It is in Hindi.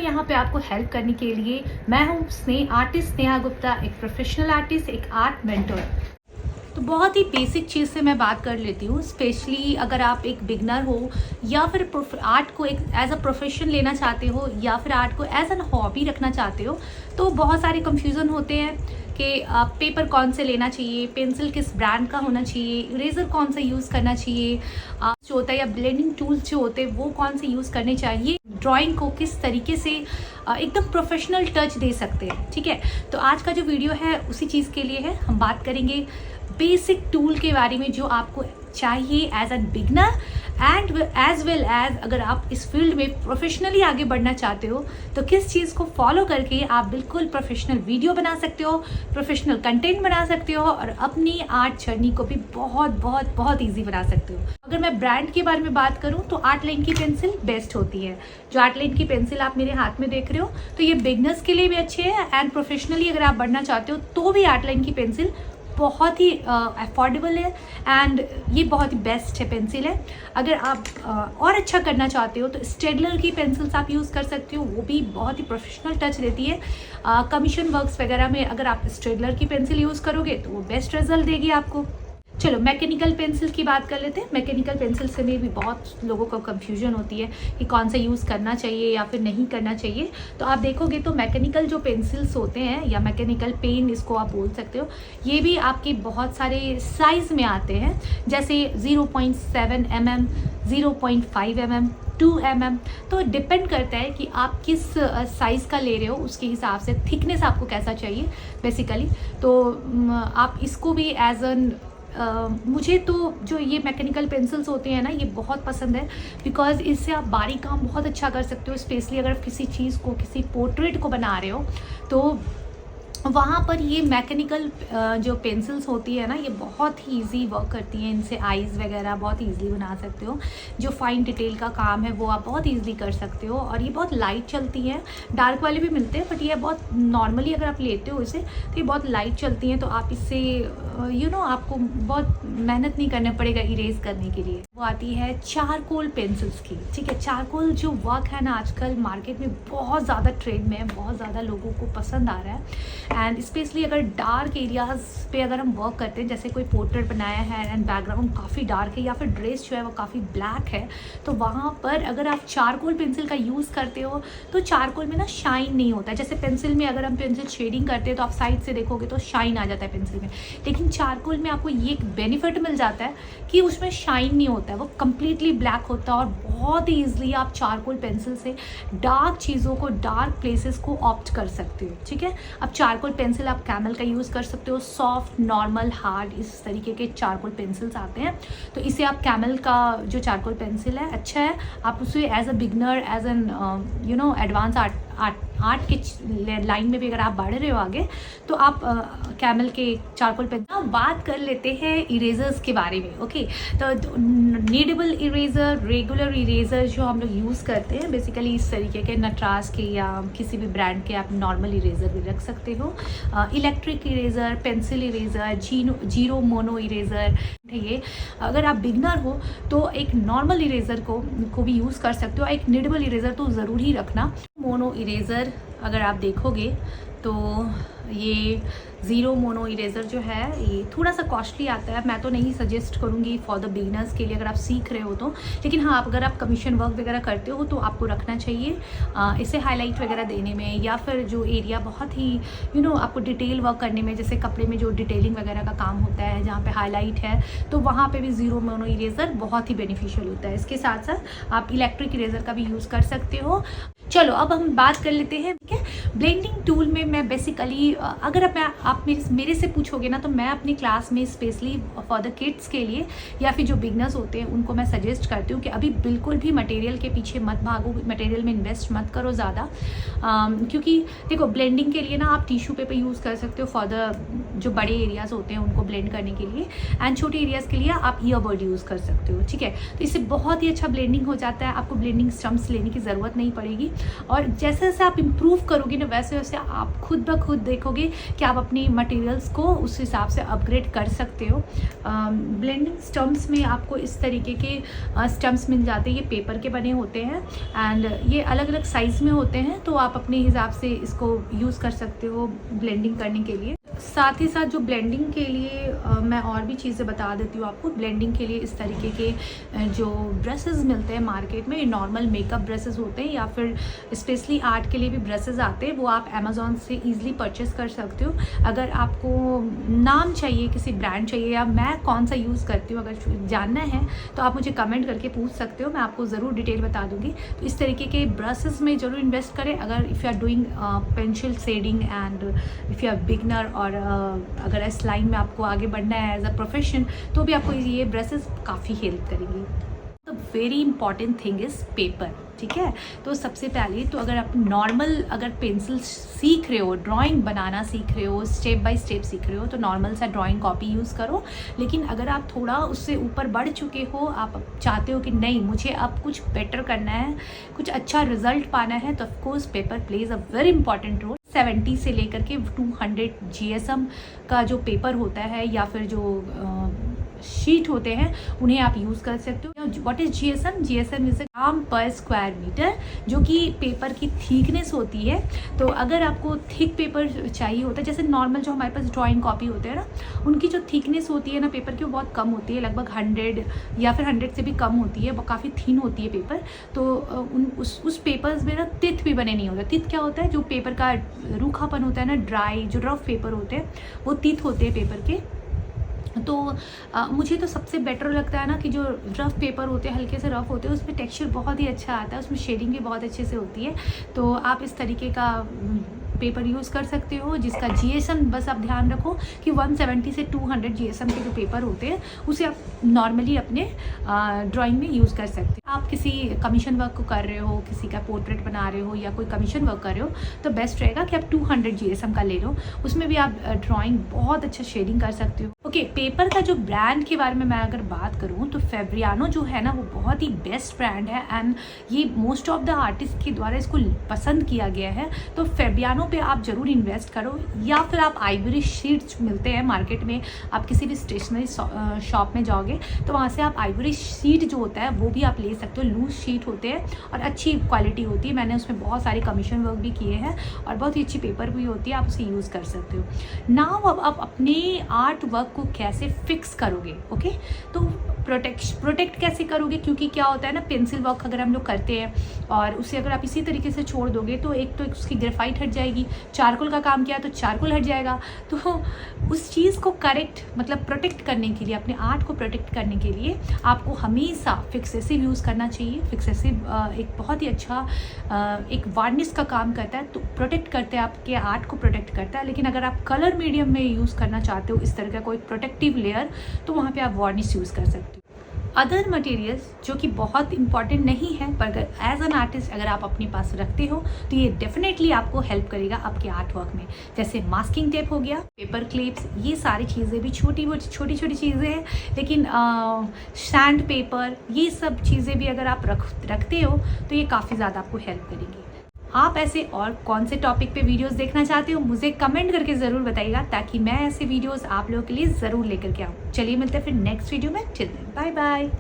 यहाँ पे आपको हेल्प करने के लिए। मैं हूँ आर्टिस्ट स्नेहा गुप्ता, एक प्रोफेशनल आर्टिस्ट, एक आर्ट मेंटर। तो बहुत ही बेसिक चीज़ से मैं बात कर लेती हूँ, स्पेशली अगर आप एक बिगनर हो या फिर आर्ट को एक एज अ प्रोफेशन लेना चाहते हो या फिर आर्ट को एज एन हॉबी रखना चाहते हो, तो बहुत सारे कंफ्यूजन होते हैं कि पेपर कौन से लेना चाहिए, पेंसिल किस ब्रांड का होना चाहिए, इरेजर कौन सा यूज़ करना चाहिए, जो होता है या ब्लेंडिंग टूल्स जो होते हैं वो कौन से यूज़ करने चाहिए, ड्राइंग को किस तरीके से एकदम प्रोफेशनल टच दे सकते हैं। ठीक है, तो आज का जो वीडियो है उसी चीज़ के लिए है। हम बात करेंगे बेसिक टूल के बारे में जो आपको चाहिए as an beginner and as well as अगर आप इस फील्ड में प्रोफेशनली आगे बढ़ना चाहते हो तो किस चीज़ को फॉलो करके आप बिल्कुल प्रोफेशनल वीडियो बना सकते हो, प्रोफेशनल कंटेंट बना सकते हो और अपनी आर्ट जर्नी को भी बहुत बहुत बहुत ईजी बना सकते हो। अगर मैं ब्रांड के बारे में बात करूं तो आर्ट लाइन की पेंसिल बेस्ट होती है। जो आर्ट लाइन की पेंसिल आप मेरे हाथ में देख रहे हो तो ये बिगनर्स के लिए भी अच्छे है एंड प्रोफेशनली अगर आप बढ़ना चाहते हो तो भी आर्ट लाइन की पेंसिल बहुत ही अफोर्डेबल है एंड ये बहुत ही बेस्ट है पेंसिल है। अगर आप और अच्छा करना चाहते हो तो स्टेडलर की पेंसिल्स आप यूज़ कर सकते हो, वो भी बहुत ही प्रोफेशनल टच देती है। कमीशन वर्क्स वगैरह में अगर आप स्टेडलर की पेंसिल यूज़ करोगे तो वो बेस्ट रिजल्ट देगी आपको। चलो मैकेनिकल पेंसिल की बात कर लेते हैं। मैकेनिकल पेंसिल से में भी बहुत लोगों को कंफ्यूजन होती है कि कौन सा यूज़ करना चाहिए या फिर नहीं करना चाहिए। तो आप देखोगे तो मैकेनिकल जो पेंसिल्स होते हैं या मैकेनिकल पेन इसको आप बोल सकते हो, ये भी आपके बहुत सारे साइज़ में आते हैं, जैसे 0.7 mm, 0.5 mm, 2 mm। तो डिपेंड करता है कि आप किस साइज़ का ले रहे हो, उसके हिसाब से थिकनेस आपको कैसा चाहिए बेसिकली। तो आप इसको भी एज एन मुझे तो जो ये मैकेनिकल पेंसिल्स होते हैं ना ये बहुत पसंद है, बिकॉज इससे आप बारीक काम बहुत अच्छा कर सकते हो। स्पेशली अगर आप किसी चीज़ को, किसी पोर्ट्रेट को बना रहे हो तो वहाँ पर ये मैकेनिकल जो पेंसिल्स होती है ना ये बहुत ही ईजी वर्क करती हैं। इनसे आईज़ वगैरह बहुत ईजिली बना सकते हो। जो फाइन डिटेल का काम है वो आप बहुत ईजिली कर सकते हो और ये बहुत लाइट चलती हैं। डार्क वाले भी मिलते हैं बट ये बहुत नॉर्मली अगर आप लेते हो इसे तो ये बहुत लाइट चलती हैं। तो आप इससे आपको बहुत मेहनत नहीं करना पड़ेगा इरेज करने के लिए। वो आती है चारकोल पेंसिल्स की। ठीक है, चारकोल जो वर्क है ना आजकल मार्केट में बहुत ज़्यादा ट्रेंड में है, बहुत ज़्यादा लोगों को पसंद आ रहा है एंड स्पेशली अगर डार्क एरियाज पे अगर हम वर्क करते हैं, जैसे कोई पोर्ट्रेट बनाया है एंड बैकग्राउंड काफ़ी डार्क है या फिर ड्रेस जो है वो काफ़ी ब्लैक है, तो वहाँ पर अगर आप चारकोल पेंसिल का यूज़ करते हो तो चारकोल में ना शाइन नहीं होता है। जैसे पेंसिल में अगर हम पेंसिल शेडिंग करते हैं तो आप साइड से देखोगे तो शाइन आ जाता है पेंसिल में, लेकिन चारकोल में आपको ये एक बेनिफिट मिल जाता है कि उसमें शाइन नहीं होता है, वो कम्प्लीटली ब्लैक होता है और बहुत ही ईजिली आप चारकोल पेंसिल से डार्क चीज़ों को, डार्क प्लेसेस को ऑप्ट कर सकते हो। ठीक है, अब चारकोल पेंसिल आप कैमल का यूज़ कर सकते हो, सॉफ्ट, नॉर्मल, हार्ड, इस तरीके के चारकोल पेंसिल्स आते हैं। तो इसे आप कैमल का जो चारकोल पेंसिल है अच्छा है, आप उसे as a beginner, as an advance art के लाइन में भी अगर आप बढ़ रहे हो आगे तो आप कैमल के चारकोल पेन। अब बात कर लेते हैं इरेजर्स के बारे में। ओके, तो नीडेबल इरेजर, रेगुलर इरेजर जो हम लोग यूज़ करते हैं बेसिकली इस तरीके के नटराज के या किसी भी ब्रांड के आप नॉर्मल इरेजर भी रख सकते हो। Electric eraser, pencil eraser, zero mono eraser. ये अगर आप बिगनर हो तो एक नॉर्मल इरेजर को भी यूज़ कर सकते हो, एक नीडेबल इरेजर तो ज़रूर ही रखना। मोनो इरेज़र अगर आप देखोगे तो ये ज़ीरो मोनो इरेज़र जो है ये थोड़ा सा कॉस्टली आता है। मैं तो नहीं सजेस्ट करूँगी फॉर द बिगनर्स के लिए अगर आप सीख रहे हो तो, लेकिन हाँ अगर आप कमीशन वर्क वगैरह करते हो तो आपको रखना चाहिए इसे हाईलाइट वगैरह देने में या फिर जो एरिया बहुत ही आपको डिटेल वर्क करने में, जैसे कपड़े में जो डिटेलिंग वगैरह का काम होता है जहाँ पे हाईलाइट है तो वहाँ पे भी ज़ीरो मोनो इरेज़र बहुत ही बेनिफिशियल होता है। इसके साथ साथ आप इलेक्ट्रिक इरेज़र का भी यूज़ कर सकते हो। चलो अब हम बात कर लेते हैं। ठीक है, ब्लेंडिंग टूल में मैं बेसिकली अगर आप मेरे से पूछोगे ना तो मैं अपनी क्लास में स्पेशली फॉर द किड्स के लिए या फिर जो बिगनर्स होते हैं उनको मैं सजेस्ट करती हूँ कि अभी बिल्कुल भी मटेरियल के पीछे मत भागो, मटेरियल में इन्वेस्ट मत करो ज़्यादा, क्योंकि देखो ब्लेंडिंग के लिए ना आप टिश्यू पेपर यूज़ कर सकते हो फॉर द जो बड़े एरियाज़ होते हैं उनको ब्लेंड करने के लिए, एंड छोटे एरियाज़ के लिए आप ईयरबड यूज़ कर सकते हो। ठीक है, तो इससे बहुत ही अच्छा ब्लेंडिंग हो जाता है, आपको ब्लेंडिंग स्टम्प्स लेने की ज़रूरत नहीं पड़ेगी और जैसे जैसे आप इम्प्रूव करोगे ना वैसे वैसे आप खुद ब खुद देखोगे कि आप अपनी मटेरियल्स को उस हिसाब से अपग्रेड कर सकते हो। ब्लेंडिंग स्टम्प्स में आपको इस तरीके के स्टम्प्स मिल जाते हैं, ये पेपर के बने होते हैं एंड ये अलग अलग साइज़ में होते हैं, तो आप अपने हिसाब से इसको यूज़ कर सकते हो ब्लेंडिंग करने के लिए। साथ ही साथ जो ब्लेंडिंग के लिए मैं और भी चीज़ें बता देती हूँ आपको। ब्लेंडिंग के लिए इस तरीके के जो ब्रशेज़ मिलते हैं मार्केट में, नॉर्मल मेकअप ब्रशेज़ होते हैं या फिर स्पेशली आर्ट के लिए भी ब्रशेज़ आते हैं, वो आप अमेज़ॉन से ईज़िली परचेज़ कर सकते हो। अगर आपको नाम चाहिए, किसी ब्रांड चाहिए या मैं कौन सा यूज़ करती हूँ, अगर जानना है तो आप मुझे कमेंट करके पूछ सकते हो, मैं आपको ज़रूर डिटेल बता दूँगी। तो इस तरीके के ब्रशेज़ में ज़रूर इन्वेस्ट करें अगर if you are doing pencil shading and if you are beginner, और अगर इस लाइन में आपको आगे बढ़ना है एज अ प्रोफेशन, तो भी आपको ये ब्रशेस काफ़ी हेल्प करेंगी। The very important thing is paper, ठीक है। तो सबसे पहले तो अगर आप नॉर्मल अगर पेंसिल सीख रहे हो, ड्राइंग बनाना सीख रहे हो, स्टेप बाय स्टेप सीख रहे हो, तो नॉर्मल सा ड्राइंग कॉपी यूज़ करो। लेकिन अगर आप थोड़ा उससे ऊपर बढ़ चुके हो, आप चाहते हो कि नहीं मुझे अब कुछ बेटर करना है, कुछ अच्छा रिजल्ट पाना है, तो of course paper plays a very important role. 70 से लेकर के 200 GSM का जो पेपर होता है या फिर जो शीट होते हैं, उन्हें आप यूज़ कर सकते हो। What is GSM? GSM is gram per square metre, जो कि पेपर की थिकनेस होती है। तो अगर आपको थिक पेपर चाहिए होता है, जैसे नॉर्मल जो हमारे पास ड्राइंग कॉपी होते हैं ना, उनकी जो थिकनेस होती है ना पेपर की, वो बहुत कम होती है, लगभग 100 या फिर 100 से भी कम होती है, वो काफ़ी थिन होती है पेपर। तो उस पेपर्स में ना तित भी बने नहीं होता। तित क्या होता है? जो पेपर का रूखापन होता है ना, ड्राई जो रफ पेपर होते हैं, वो तित होते हैं पेपर के। तो मुझे तो सबसे बेटर लगता है ना कि जो रफ़ पेपर होते हैं, हल्के से रफ़ होते हैं, उसमें टेक्सचर बहुत ही अच्छा आता है, उसमें शेडिंग भी बहुत अच्छे से होती है। तो आप इस तरीके का पेपर यूज़ कर सकते हो, जिसका GSM बस आप ध्यान रखो कि 170 से 200 GSM के जो पेपर होते हैं, उसे आप नॉर्मली अपने ड्राइंग में यूज़ कर सकते हो। आप किसी कमीशन वर्क को कर रहे हो, किसी का पोर्ट्रेट बना रहे हो या कोई कमीशन वर्क कर रहे हो, तो बेस्ट रहेगा कि आप 200 GSM का ले लो। उसमें भी आप ड्राइंग बहुत अच्छा शेडिंग कर सकते हो। ओके, पेपर का जो ब्रांड के बारे में मैं अगर बात करूँ तो फेब्रियानो जो है ना, वो बहुत ही बेस्ट ब्रांड है एंड ये मोस्ट ऑफ द आर्टिस्ट के द्वारा इसको पसंद किया गया है। तो फेब्रियानो पे आप ज़रूर इन्वेस्ट करो, या फिर आप आइवरी शीट्स मिलते हैं मार्केट में, आप किसी भी स्टेशनरी शॉप में जाओगे तो वहाँ से आप आइवरी शीट जो होता है वो भी आप ले सकते हो। लूज शीट होते हैं और अच्छी क्वालिटी होती है, मैंने उसमें बहुत सारे कमीशन वर्क भी किए हैं और बहुत ही अच्छी पेपर भी होती है, आप उसे यूज़ कर सकते हो। नाउ अब आप अपने आर्ट वर्क को कैसे फिक्स करोगे? ओके, तो प्रोटेक्ट कैसे करोगे? क्योंकि क्या होता है ना, पेंसिल वर्क अगर हम लोग करते हैं और उसे अगर आप इसी तरीके से छोड़ दोगे तो एक तो उसकी ग्रेफाइट हट जाएगी, चारकोल का काम किया तो चारकोल हट जाएगा। तो उस चीज़ को करेक्ट मतलब प्रोटेक्ट करने के लिए, अपने आर्ट को प्रोटेक्ट करने के लिए आपको हमेशा फिक्सेसिव यूज़ करना चाहिए। फिक्सेसिव एक बहुत ही अच्छा एक वार्निश का काम करता है, तो प्रोटेक्ट करते हैं, आपके आर्ट को प्रोटेक्ट करता है। लेकिन अगर आप कलर मीडियम में यूज़ करना चाहते हो इस तरह का कोई प्रोटेक्टिव लेयर, तो वहाँ पे आप वार्निश यूज़ कर सकते हो। अदर मटेरियल्स जो कि बहुत इंपॉर्टेंट नहीं है, पर अगर एज एन आर्टिस्ट अगर आप अपने पास रखते हो तो ये डेफिनेटली आपको हेल्प करेगा आपके आर्ट वर्क में। जैसे मास्किंग टेप हो गया, पेपर क्लिप्स, ये सारी चीज़ें भी छोटी छोटी चीज़ें हैं, लेकिन सैंड पेपर, ये सब चीज़ें भी अगर आप रखते हो तो ये काफ़ी ज़्यादा आपको हेल्प करेंगी। आप ऐसे और कौन से टॉपिक पे वीडियोस देखना चाहते हो, मुझे कमेंट करके ज़रूर बताइएगा, ताकि मैं ऐसे वीडियोस आप लोगों के लिए ज़रूर लेकर के आऊँ। चलिए मिलते हैं फिर नेक्स्ट वीडियो में। Till then bye bye.